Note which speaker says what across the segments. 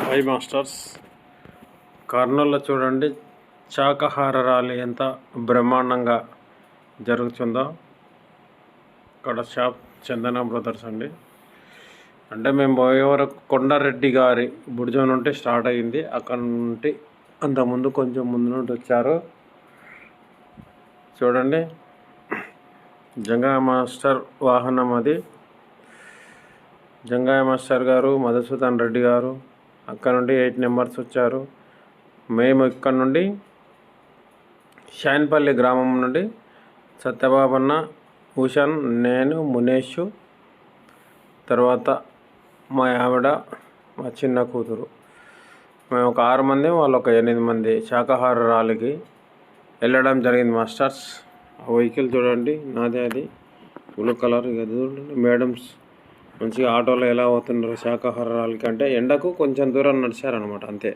Speaker 1: High masters, కర్నూలులో చూడండి శాకాహార ర్యాలీ ఎంత బ్రహ్మాండంగా జరుగుతుందో. ఇక్కడ షాప్ చందన బ్రదర్స్ అండి. అంటే మేము పోయే వరకు కొండారెడ్డి గారి బుడిజో నుండి స్టార్ట్ అయ్యింది. అక్కడ నుండి అంతకుముందు కొంచెం ముందు నుండి వచ్చారు. చూడండి, జంగయ్య మాస్టర్ వాహనం అది. జంగయ్య మాస్టర్ గారు, మధుసూదన్ రెడ్డి గారు, అక్కడ నుండి 8 మెంబర్స్ వచ్చారు. మేము ఇక్కడ నుండి షాన్పల్లి గ్రామం నుండి సత్యబాబన్న, భూషణ్, నేను, మునేష్, తర్వాత మా ఆవిడ, మా చిన్న కూతురు, మేము ఒక 6 మంది, వాళ్ళు ఒక 8 మంది శాకాహార ర్యాలీకి వెళ్ళడం జరిగింది మాస్టర్స్. ఆ వెహికల్ చూడండి, నాదే అది బ్లూ కలర్. ఇక చూడండి మేడమ్స్ మంచిగా ఆటోలో ఎలా అవుతున్నారు శాకాహార ర్యాలీకి. అంటే ఎండకు కొంచెం దూరం నడిచారనమాట, అంతే.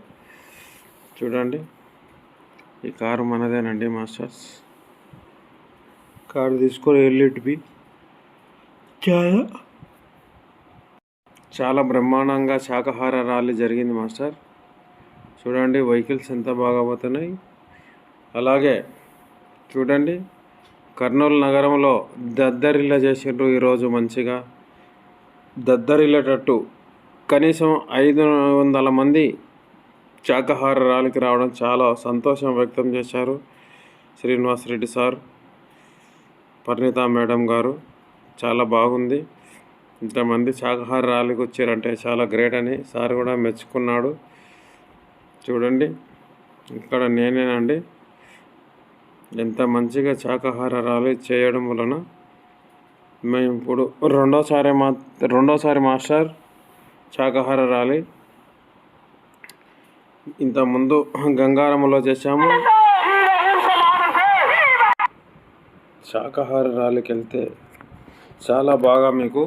Speaker 1: చూడండి, ఈ కారు మనదేనండి మాస్టర్స్. కారు తీసుకొని వెళ్ళేటివి చాలా బ్రహ్మాండంగా శాకాహార ర్యాలీ జరిగింది మాస్టర్. చూడండి వెహికల్స్ ఎంత బాగా పోతున్నాయి. అలాగే చూడండి, కర్నూలు నగరంలో దద్దరిల్లా చేసిండ్రు ఈరోజు. మంచిగా దద్దరిల్లేటట్టు కనీసం 500 మంది శాకాహార ర్యాలీకి రావడం చాలా సంతోషం వ్యక్తం చేశారు. శ్రీనివాస్ రెడ్డి సార్, పరిణిత మేడం గారు, చాలా బాగుంది. ఇంతమంది శాకాహార ర్యాలీకి వచ్చారంటే చాలా గ్రేట్ అని సార్ కూడా మెచ్చుకున్నాడు. చూడండి, ఇక్కడ నేనేనండి. ఎంత మంచిగా శాకాహార ర్యాలీ చేయడం వలన మేము ఇప్పుడు రెండోసారి మాస్టర్ శాకాహార ర్యాలీ. ఇంతకుముందు గంగారంలో చేశాము. శాకాహార ర్యాలీకి వెళ్తే చాలా బాగా మీకు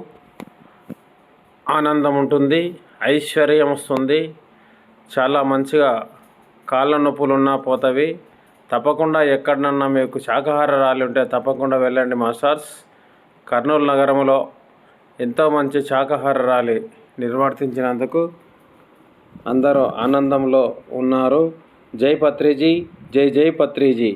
Speaker 1: ఆనందం ఉంటుంది, ఐశ్వర్యం వస్తుంది. చాలా మంచిగా కాళ్ళ నొప్పులున్నా పోతవి. తప్పకుండా ఎక్కడన్నా మీకు శాకాహార ర్యాలీ ఉంటే తప్పకుండా వెళ్ళండి మాస్టర్స్. కర్నూలు నగరంలో ఎంతో మంచి శాకాహార ర్యాలీ నిర్వర్తించినందుకు అందరూ ఆనందంలో ఉన్నారు. జై పత్రిజీ, జై జై పత్రిజీ.